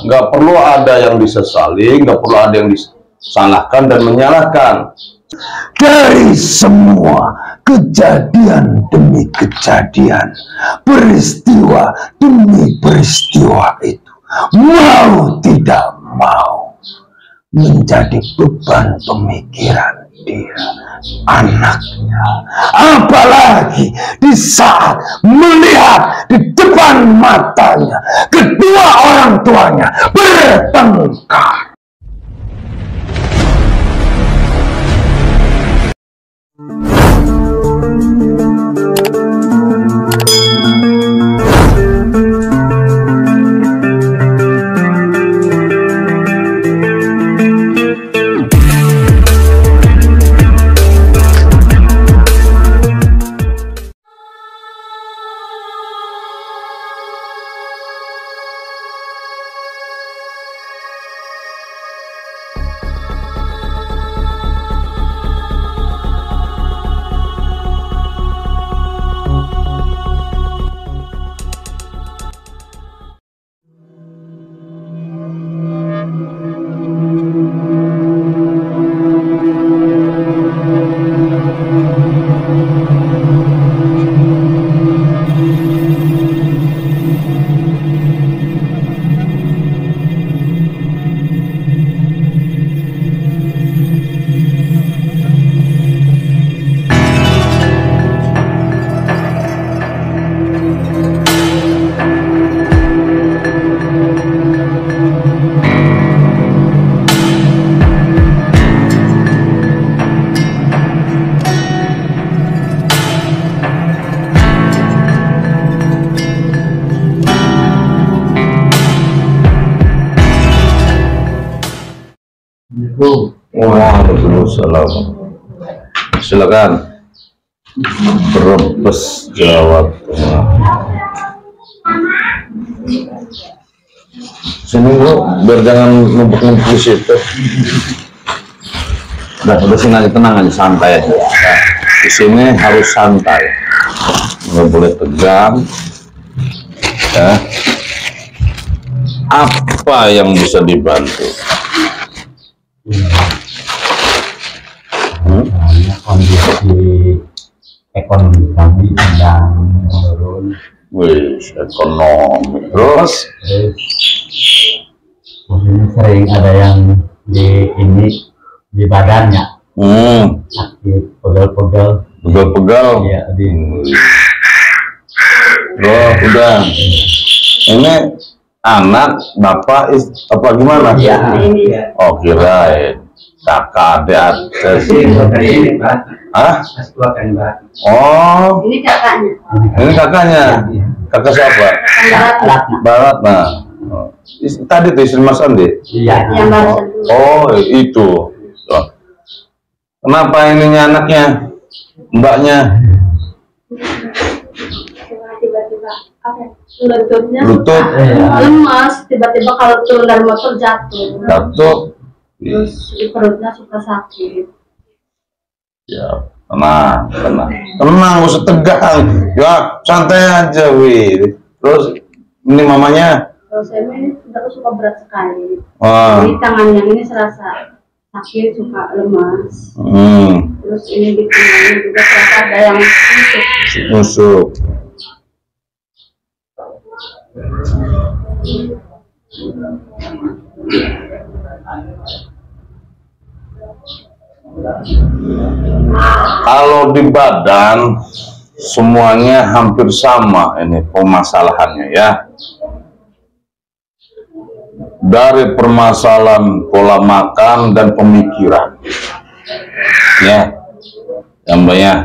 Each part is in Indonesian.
nggak perlu ada yang disesali, nggak perlu ada yang disalahkan dan menyalahkan. Dari semua kejadian demi kejadian, peristiwa demi peristiwa itu, mau tidak mau menjadi beban pemikiran dia, anaknya. Apalagi di saat melihat di depan matanya kedua orang tuanya bertengkar. Waalaikumsalam. Silakan. Brebes, Jawa Tengah. Sini bro, biar jangan numpuk-numpuk di situ. Udah sini aja, tenang aja, santai aja. Nah, di sini harus santai, nggak boleh tegang. Ya. Apa yang bisa dibantu? Kondisi ekonomi kami sedang menurun. Wis, ekonomi. Terus sering ada yang di badannya sakit, pegel-pegel. Ya, Ya, udah. Ini anak bapak apa gimana? Ya, ini ya. Oh, kirain kakak adik atas. Ah? Oh, Ini kakaknya. ini kakaknya. Kakak siapa? Barat. Nah, tadi tuh istri Mas Andi. Iya. Yang barusan dulu. Oh, itu. Kenapa ininya anaknya, mbaknya? Tiba-tiba apa? Lututnya Lutut. lemas. Tiba-tiba kalau turun dari motor jatuh. Jatuh. Terus di perutnya suka sakit. Ya, tenang, gak usah tegang. Ya, santai aja, Wi. Terus ini mamanya? Kalau saya ini suka berat sekali. Wah. Jadi tangan yang ini serasa sakit, suka lemas. Terus ini di pinggangnya juga serasa ada yang Nusuk. Kalau di badan semuanya hampir sama ini permasalahannya ya. Dari permasalahan pola makan dan pemikiran. Ya. Yang banyak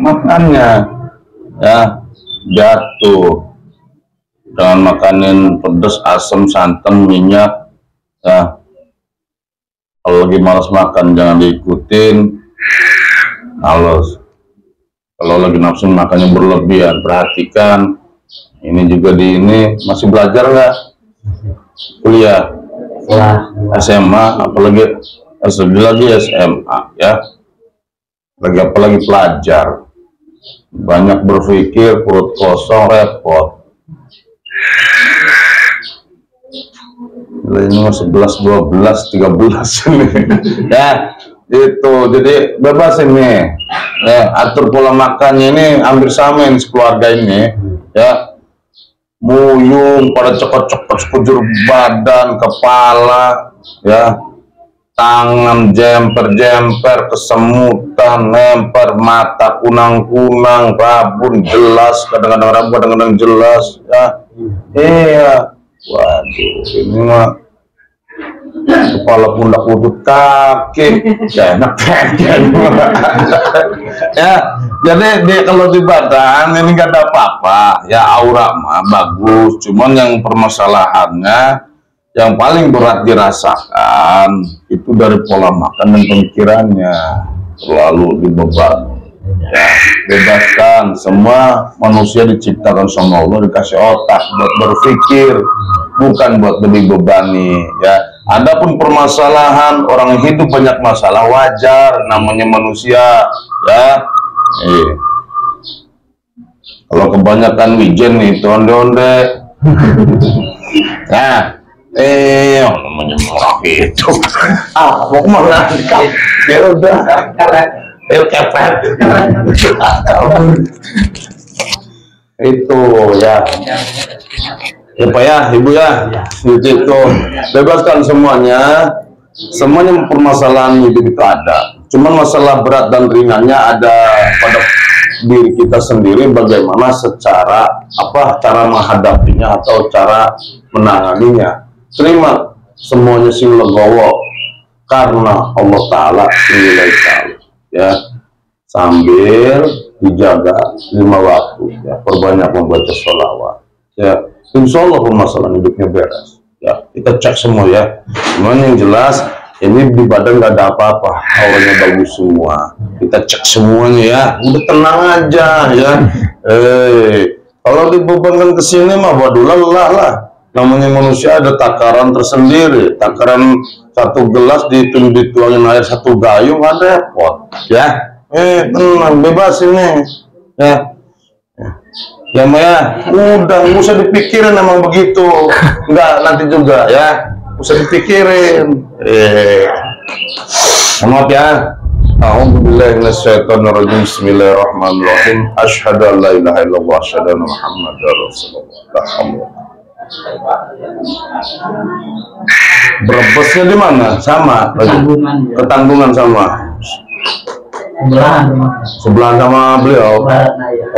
makannya ya jatuh. Jangan makanin pedas, asam, santan, minyak ya. Kalau lagi malas makan jangan diikutin. Kalau lagi nafsu makannya berlebihan, perhatikan. Ini juga ini masih belajar nggak? Kuliah, SMA, apalagi lagi SMA ya. Apalagi pelajar. Banyak berpikir, perut kosong, repot. Ini 11, 12, 13 ini. Ya, itu. Jadi bebas ini. Ya, atur pola makannya ini hampir sama ini keluarga ini. Ya, muyung pada cekot-cekot sekujur badan, kepala, ya, tangan jemper-jemper, kesemutan, lempar mata kunang-kunang, rabun jelas, kadang-kadang rabun, kadang-kadang jelas, ya. Iya, waduh, ini mah kepala pundak lutut kaki, ya enak pengen. Ya, jadi dia kalau di badan ini nggak ada apa-apa, ya aura mah bagus, cuman yang permasalahannya yang paling berat dirasakan itu dari pola makan dan pemikirannya terlalu dibebani. Ya, bebaskan. Semua manusia diciptakan sama Allah, dikasih otak buat berpikir, bukan buat dibebani. Ya, adapun permasalahan orang hidup banyak masalah, wajar, namanya manusia. Ya, kalau kebanyakan wijen nih, onde-onde. Nah, namanya orang itu. Mau kemana? Ya udah. Kepet. Itu ya. Ya Pak ya, Ibu ya. Itu bebaskan semuanya. Semuanya permasalahan hidup itu ada. Cuman masalah berat dan ringannya ada pada diri kita sendiri, bagaimana secara cara menghadapinya atau cara menanganinya. Terima semuanya sing legowo karena Allah Ta'ala nilai kali, ya, sambil dijaga 5 waktu, ya, perbanyak membaca sholawat, ya, insya Allah permasalahan hidupnya beres, ya. Kita cek semua ya, cuman yang jelas ini di badan nggak ada apa-apa, auranya bagus semua, kita cek semuanya ya, udah tenang aja ya. Kalau dibebankan ke sini mah waduh lelah lah. Namanya manusia ada takaran tersendiri, takaran 1 gelas dituangin air 1 gayung, ada repot, ya. Tenang, bebas ini, ya. Ya Maya, udah nggak usah dipikirin emang begitu, enggak nanti juga ya, nggak usah dipikirin. Maaf ya. A'udzubillahi minasyaitonirrajim. Bismillahirrahmanirrahim. Asyhadu an la ilaha illallah, asyhadu anna Muhammadar Rasulullah. Brebesnya di mana? Sama. Ketanggungan sama. Sebelah sama beliau.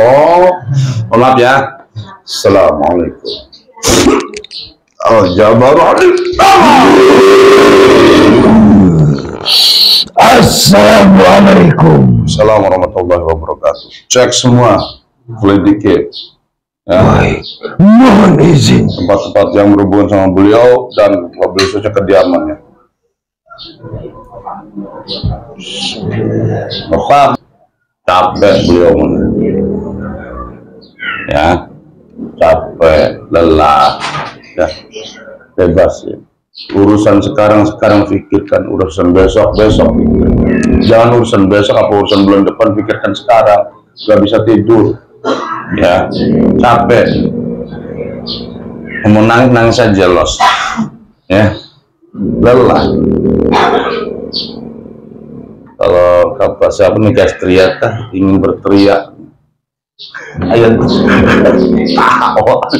Oh, maaf ya. Assalamualaikum. Oh, Assalamualaikum. Assalamualaikum warahmatullahi wabarakatuh. Cek semua, boleh dikit. Ya. Baik, mohon izin. Tempat-tempat yang berhubungan sama beliau dan mobil saja kediamannya. Bapak capek beliau, ya, capek, lelah, ya, bebas ya. Urusan sekarang pikirkan, urusan besok pikirkan. Jangan urusan besok apa urusan bulan depan, pikirkan sekarang. Gak bisa tidur, ya, capek, mau nangis saja los, ya, lelah. Kalau kata siapa nih, guys, teriak, ingin berteriak, ayo Pak,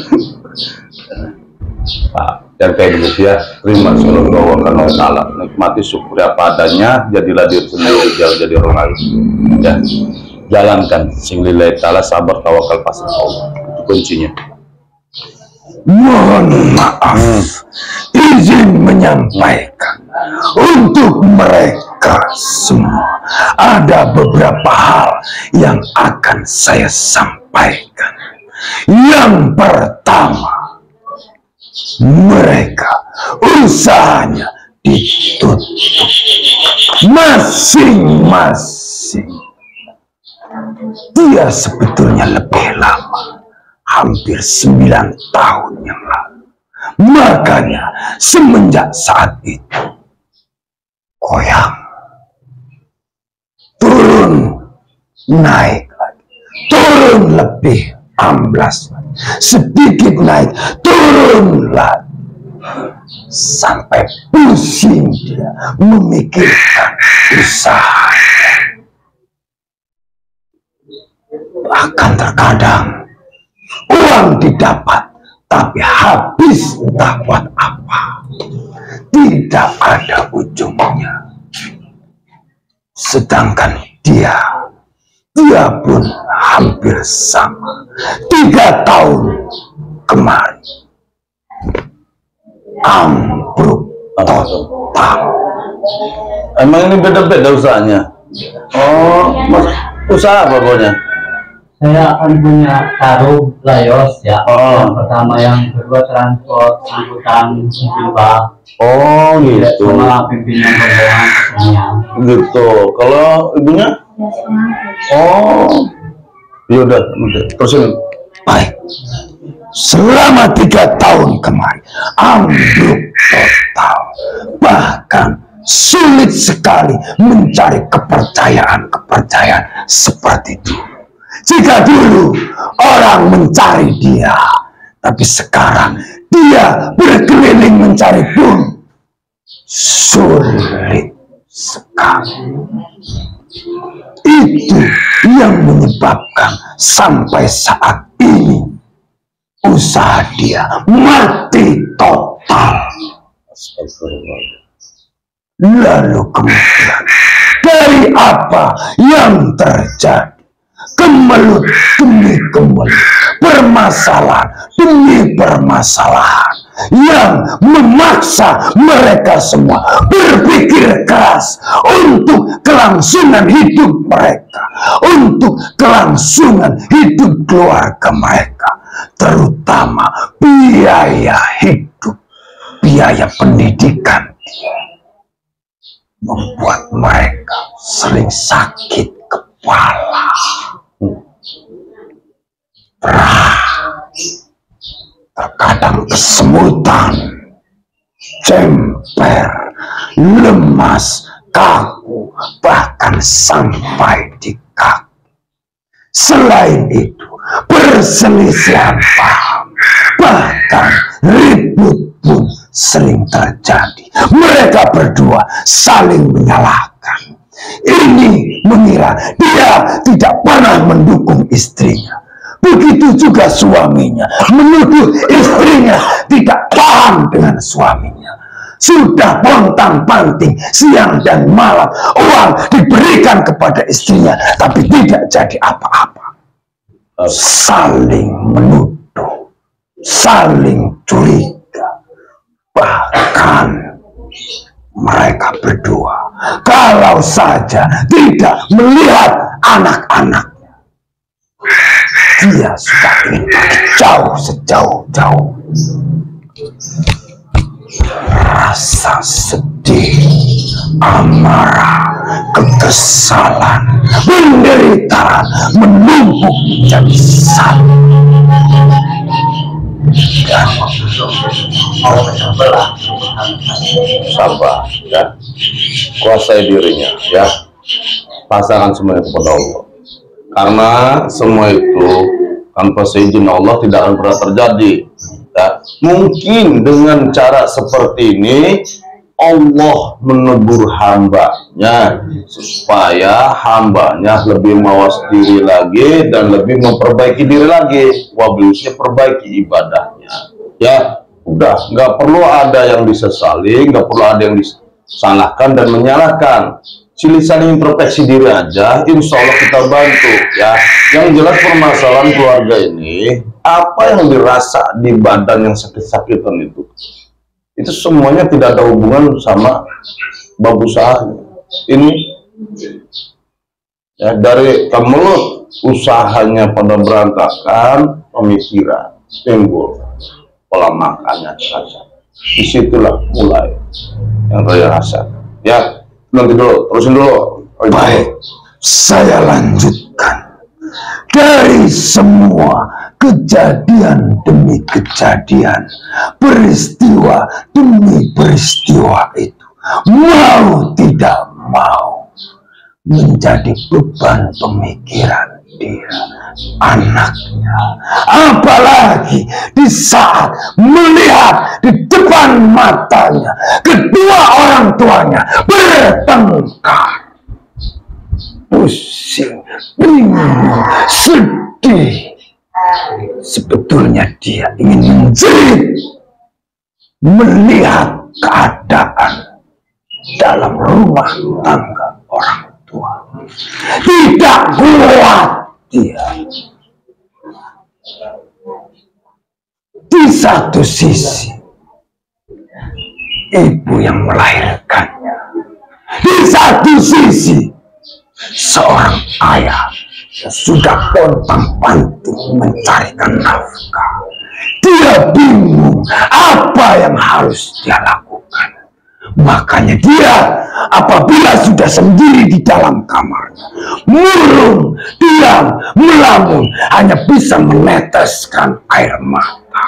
yang kayak gitu ya, terima sallallahu alaihi wasallam, nikmati, syukuri apa adanya, jadilah diri sendiri, jangan jadi orang lain, ya. Jalankan sing lillahi ta'ala, sabar, tawakal, pasrah Allah, itu kuncinya. Mohon maaf, izin menyampaikan untuk mereka semua ada beberapa hal yang akan saya sampaikan. Yang pertama, mereka usahanya ditutup masing-masing. Dia sebetulnya lebih lama, hampir 9 tahun yang lalu. Makanya semenjak saat itu goyang, turun, naik lagi, turun lebih amblas lagi, sedikit naik, turun lagi. Sampai pusing dia memikirkan usaha. Bahkan terkadang uang didapat, tapi habis entah buat apa. Tidak ada ujungnya. Sedangkan dia pun hampir sama. 3 tahun kemarin ambruk total. Emang ini beda-beda usahanya? Oh, mas, usaha apa pokoknya? Saya akan punya karung layos ya. Oh. Yang pertama, yang kedua transport angkutan pipa. Oh gitu. Sama pimpinan rombongan. Gitu. Kalau ibunya? Oh, ya udah, terusin. Baik. Selama 3 tahun kemarin ambruk total. Bahkan sulit sekali mencari kepercayaan seperti itu. Jika dulu orang mencari dia, tapi sekarang dia berkeliling mencari pun sulit sekali. Itu yang menyebabkan sampai saat ini usaha dia mati total. Lalu kemudian dari apa yang terjadi? Kemelut demi kemelut, permasalahan demi permasalahan yang memaksa mereka semua berpikir keras untuk kelangsungan hidup mereka, untuk kelangsungan hidup keluarga mereka, terutama biaya hidup, biaya pendidikan dia, membuat mereka sering sakit kepala. Terkadang kesemutan, cemper, lemas, kaku, bahkan sampai di kaki. Selain itu, perselisihan paham, bahkan ribut pun sering terjadi. Mereka berdua saling menyalahkan. Ini mengira dia tidak pernah mendukung istrinya. Begitu juga suaminya menuduh istrinya tidak paham dengan suaminya. Sudah pontang-panting siang dan malam, uang diberikan kepada istrinya, tapi tidak jadi apa-apa. Saling menuduh, saling curiga. Bahkan mereka berdua, kalau saja tidak melihat anak-anaknya, dia sudah ingin pergi jauh sejauh-jauh. Rasa sedih, amarah, kekesalan, penderitaan menumpuk menjadi satu. Dan sabar ya, kuasai dirinya ya, pasangkan semuanya kepada Allah, karena semua itu tanpa seizin Allah tidak akan pernah terjadi ya. Mungkin dengan cara seperti ini Allah menegur hambanya supaya hambanya lebih mawas diri lagi dan lebih memperbaiki diri lagi, wabilusnya perbaiki ibadahnya ya. Udah, nggak perlu ada yang disesali, nggak perlu ada yang disalahkan dan menyalahkan. Saling introspeksi diri aja, insya Allah kita bantu ya. Yang jelas permasalahan keluarga ini, apa yang dirasa di badan yang sakit-sakitan itu semuanya tidak ada hubungan sama bab usahanya. Ini ya, dari kemelut usahanya pada berantakan, pemikiran timbul, pola makannya saja. Disitulah mulai yang saya rasakan ya. Nanti dulu, terusin dulu. Baik, saya lanjutkan. Dari semua kejadian demi kejadian, peristiwa demi peristiwa itu, mau tidak mau menjadi beban pemikiran dia, anaknya, apalagi di saat melihat di depan matanya kedua orang tuanya bertengkar, pusing, bingung, sedih. Sebetulnya dia ingin menjerit melihat keadaan dalam rumah tangga orang tua. Tidak kuat dia. Di satu sisi ibu yang melahirkannya, di satu sisi seorang ayah yang sudah pontang-panting mencarikan nafkah. Dia bingung apa yang harus dia lakukan. Makanya dia apabila sudah sendiri di dalam kamarnya, murung, diam, melamun, hanya bisa meneteskan air mata.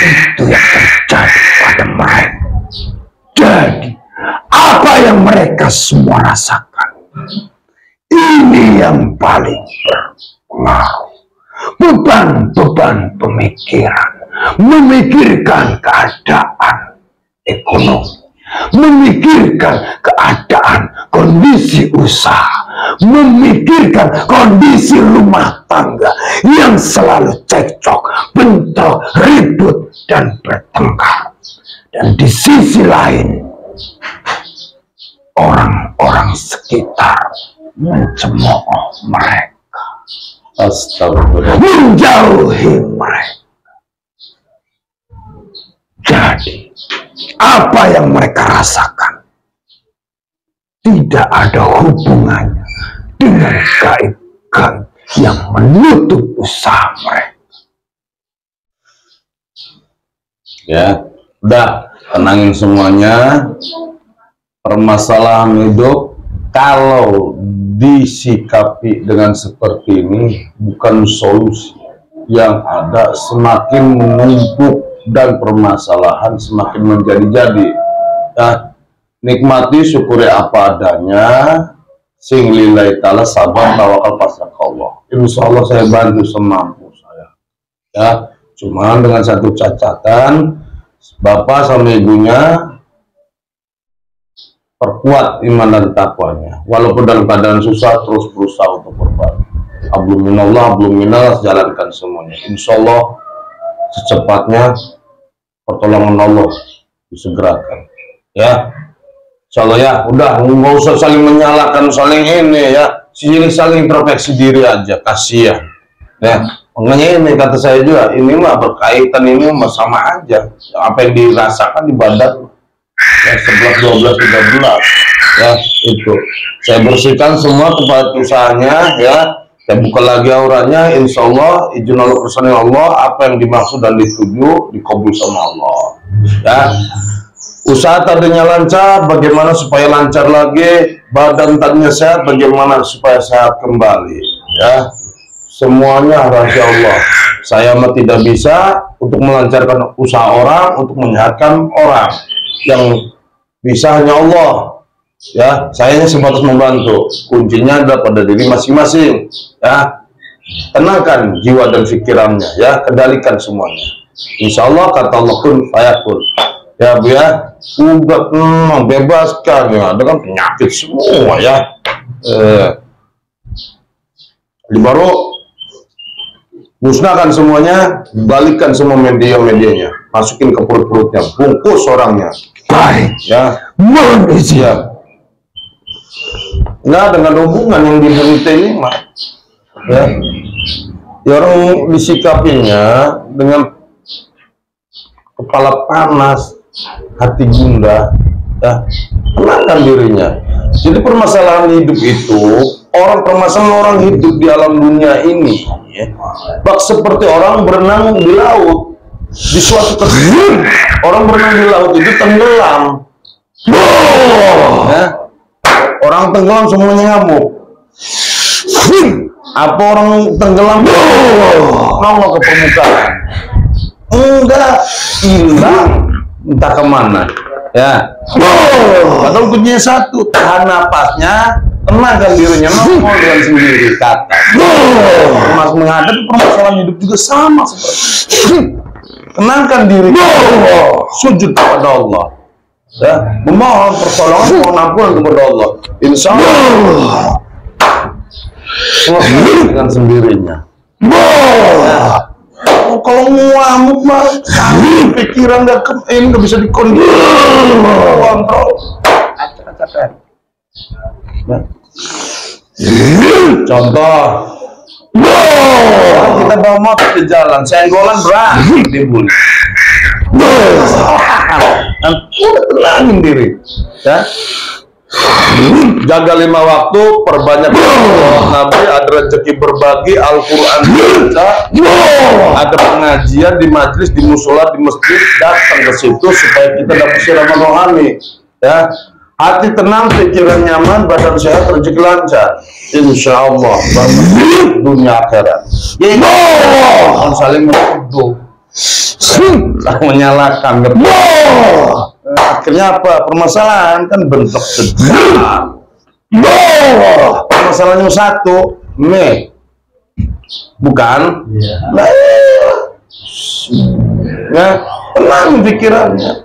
Itu yang terjadi pada mereka. Jadi apa yang mereka semua rasakan, ini yang paling berpengaruh. Beban-beban pemikiran, memikirkan keadaan ekonomi, memikirkan keadaan kondisi usaha, memikirkan kondisi rumah tangga yang selalu cekcok, bentrok, ribut, dan bertengkar. Dan di sisi lain, orang-orang sekitar mencemooh mereka, astagfirullah, menjauhi mereka. Jadi apa yang mereka rasakan tidak ada hubungannya dengan gaib-gaib yang menutup usaha mereka. Ya, udah tenangin semuanya. Permasalahan hidup kalau disikapi dengan seperti ini bukan solusi, yang ada semakin menumpuk dan permasalahan semakin menjadi-jadi. Ya, nikmati, syukuri apa adanya, sing lillahi ta'ala, sabar, tawakal, pasrah ke Allah. Insya Allah saya bantu semampu saya. Ya, cuman dengan satu catatan, bapak sama ibunya perkuat iman dan takwanya, walaupun dalam keadaan susah terus berusaha untuk berbalik. Hablum minallah, hablum minallah, jalankan semuanya. Insya Allah secepatnya pertolongan Allah disegerakan. Ya, insya Allah ya. Udah, nggak usah saling menyalahkan, saling ini ya. Saling introspeksi diri aja, kasihan. Ya, makanya ini kata saya juga, ini mah berkaitan, ini mah sama aja. Apa yang dirasakan di badan. Ya, 11, 12, 13 ya, itu saya bersihkan semua tempat usahanya ya, saya buka lagi auranya, insya Allah izin Allah, kersane Allah, apa yang dimaksud dan dituju dikabul sama Allah ya. Usaha tadinya lancar, bagaimana supaya lancar lagi, badan tadinya sehat, bagaimana supaya sehat kembali ya. Semuanya rahasia Allah. Saya mah tidak bisa untuk melancarkan usaha orang, untuk menyehatkan orang. Yang bisa hanya Allah ya, saya hanya sebatas membantu. Kuncinya adalah pada diri masing-masing ya. Tenangkan jiwa dan pikirannya ya, kendalikan semuanya. Insya Allah kata Allah kun fayakun ya Bu ya. Udah bebaskan ya, dengan penyakit semua ya. Baru musnahkan semuanya, balikkan semua media-medianya, masukin ke perut-perutnya, bungkus orangnya. Baik Ya, mohon izin ya. Nah, dengan hubungan yang diderita ini mah ya, ya orang disikapinya dengan kepala panas, hati gundah ya, tenangkan dirinya. Jadi permasalahan hidup itu, permasalahan orang hidup di alam dunia ini ya, bak seperti orang berenang di laut. Di suatu ketika orang berenang di laut itu tenggelam. Ya. Orang tenggelam semuanya ngamuk. Apa orang tenggelam nongol ke permukaan? Enggak, hilang entah kemana. Ya. Padahal kuncinya satu, tahan napasnya, tenangkan dirinya, nongol dengan sendiri kata. Mas menghadapi permasalahan hidup juga sama seperti. Tenangkan diri, sujud kepada Allah, ya, memohon pertolongan, mohon ampunan kepada Allah. Insya Allah selesai dengan sendirinya. Kalau ngamuk mah pikiran nggak bisa dikontrol. Contoh, kita bawa motor di jalan, senggolan berani timbul. Udah tenangin diri, ya. Jaga 5 waktu, perbanyak Nabi, ada rezeki berbagi, Al-Quran baca, ada pengajian di majelis, di musola, di masjid, datang ke situ supaya kita dapat siraman rohani, ya. Hati tenang, pikiran nyaman, badan sehat, rezeki lancar, insya Allah dunia akhirat. Jangan saling menuduh, menyalahkan. Akhirnya apa? Permasalahan kan bentuk sedang. Permasalahannya satu, bukan? Ya, tenang pikirannya.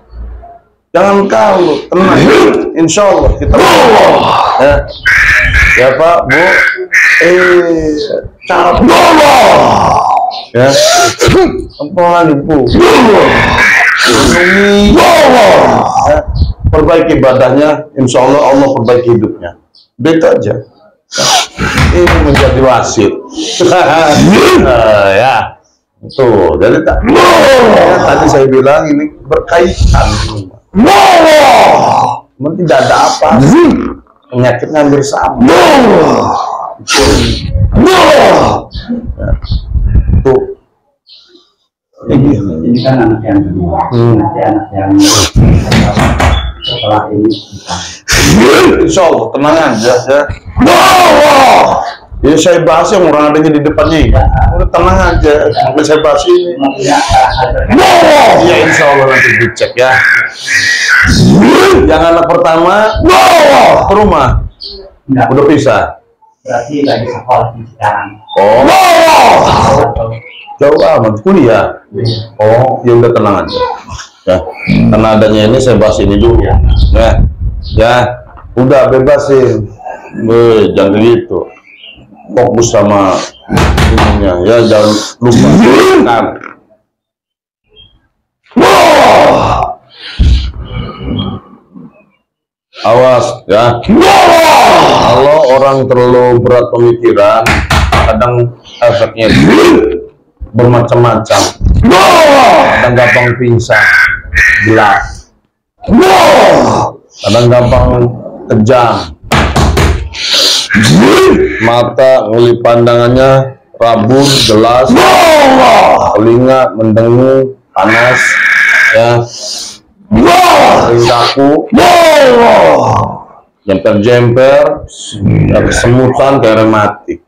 Jangan kalu, tenang. Insya Allah kita. Ya Pak, Bu. Cara ya. Apa lagi Bu? Ya, perbaiki ibadahnya, insya Allah Allah perbaiki hidupnya. Begitu aja. Ini menjadi wasit. Ya, tuh. Jadi tadi saya bilang ini berkaitan. Tidak ada apa. Penyakitnya hampir sama. Tuh. Ini kan anak yang kedua, nanti anak yang setelah ini Insya Allah tenang aja ya. Ya saya bahas yang orang adanya di depannya ini. Udah tenang aja, sampai saya bahas ini. Ya insya Allah nanti dicek ya. Yang anak pertama ke rumah, udah pisah. berarti lagi sekolah sekarang. Jauh amat kuliah. Ya udah tenang aja. Ya, karena adanya ini saya bahas ini dulu. Ya, udah bebasin. Jangan gitu. Fokus sama ininya. Ya, jangan lupa kan. Awas ya. Kalau orang terlalu berat pemikiran, kadang efeknya bermacam-macam. Kadang gampang pingsan, gelap. Kadang gampang kejang. Mata ngeli pandangannya rabun, gelas. Telinga mendengung, panas, ya. Sering kaku, jemper-jemper, kesemutan, kayak rematik.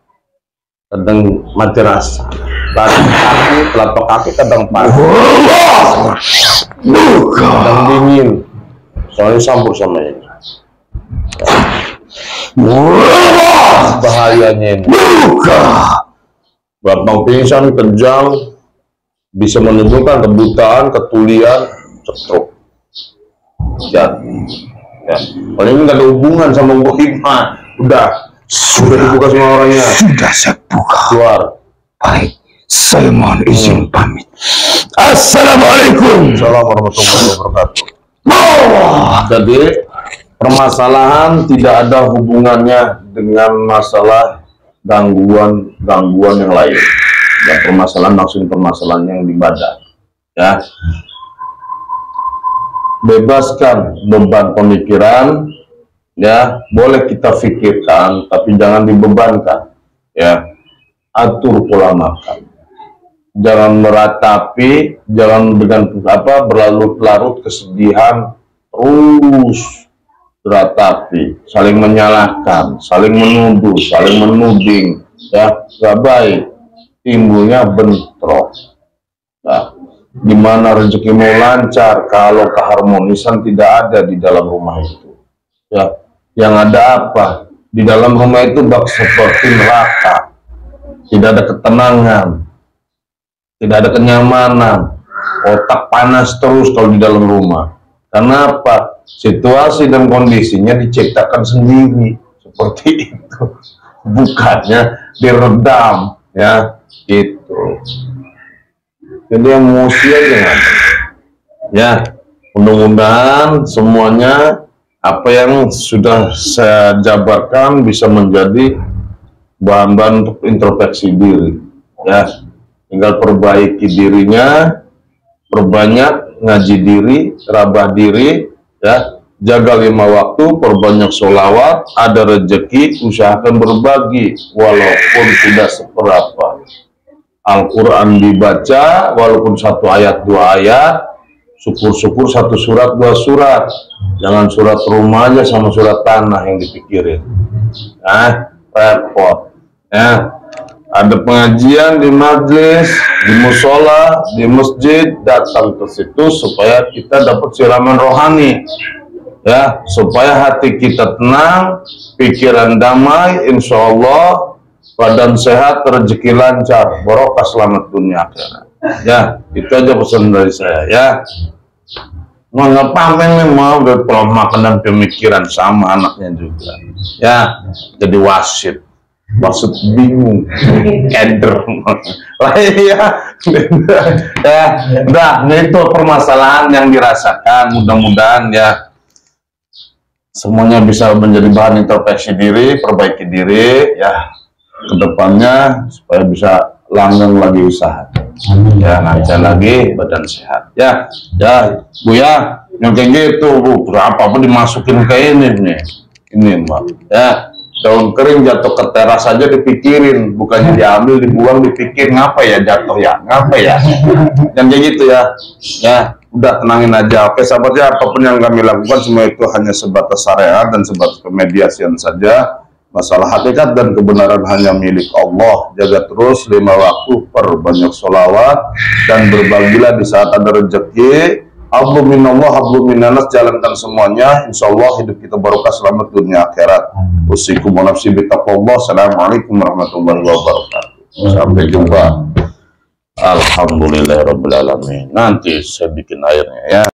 Kadang mati rasa. Telapak kaki kadang panas, kadang dingin, soalnya campur sama ini. Bahayanya ini. Gampang pingsan, kejang, bisa menunjukkan kebutaan, ketulian, cetruk. Ya. Kalau ini nggak ada hubungan sama Bu Hikmah, udah dibuka semua orangnya. Sudah saya buka. Keluar. Baik, saya mohon izin pamit. Assalamualaikum. Assalamualaikum warahmatullahi wabarakatuh. Jadi permasalahan tidak ada hubungannya dengan masalah gangguan yang lain. Dan permasalahan maksud permasalahan yang di badan. Ya. Bebaskan beban pemikiran, ya, boleh kita pikirkan tapi jangan dibebankan, ya. Atur pola makan, jangan meratapi, jangan dengan berlarut-larut kesedihan, terus beratapi, saling menyalahkan, saling menuduh, saling menuding, ya, gak baik, timbulnya bentrok. Nah, Di mana rezekimu lancar kalau keharmonisan tidak ada di dalam rumah itu. Ya, yang ada apa? Di dalam rumah itu bak seperti neraka. Tidak ada ketenangan, tidak ada kenyamanan, otak panas terus kalau di dalam rumah. Karena apa? Situasi dan kondisinya diciptakan sendiri seperti itu, bukannya diredam, ya gitu. Jadi emosi aja kan. Ya, mudah-mudahan semuanya apa yang sudah saya jabarkan bisa menjadi bahan-bahan untuk introspeksi diri. Ya, tinggal perbaiki dirinya, perbanyak ngaji diri, rabah diri, ya, jaga 5 waktu, perbanyak sholawat, ada rezeki, usahakan berbagi, walaupun tidak seberapa. Al-Quran dibaca, walaupun 1 ayat 2 ayat, syukur-syukur 1 surat 2 surat, jangan surat rumah aja sama surat tanah yang dipikirin. Nah, repot. Ya, ada pengajian di majelis, di musola, di masjid, datang ke situ supaya kita dapat siraman rohani, ya, supaya hati kita tenang, pikiran damai, insya Allah badan sehat, rezeki lancar, barokah selamat dunia akhirat. Ya, itu aja pesan dari saya, ya. Mau ngapain nih, mau pola makan dan pemikiran sama anaknya juga, ya, jadi wasit. Maksud bingung, keder lah ya, ya, udah, itu permasalahan yang dirasakan. Mudah-mudahan ya semuanya bisa menjadi bahan introspeksi diri, perbaiki diri, ya, kedepannya supaya bisa langgeng lagi usaha, ya, lancar lagi, badan sehat, ya, ya, Bu ya, yang kayak gitu Bu, berapa pun dimasukin ke ini nih, ini Mbak, ya. Daun kering jatuh ke teras saja dipikirin, bukannya diambil, dibuang, dipikir ngapa ya jatuh ya, ngapa ya, yang kayak gitu ya. Ya, udah tenangin aja. Oke sahabat ya, apapun yang kami lakukan semua itu hanya sebatas syariat dan sebatas kemediasian saja. Masalah hakikat dan kebenaran hanya milik Allah. Jaga terus 5 waktu, perbanyak sholawat, dan berbagilah di saat ada rezeki. Hablum minallah, hablum minannas, jalankan semuanya, insya Allah hidup kita barokah selamat dunia akhirat. Usikum wa nafsi bitaqwallah. Assalamualaikum warahmatullahi wabarakatuh. Sampai jumpa. Alhamdulillahirabbil alamin. Nanti saya bikin airnya ya.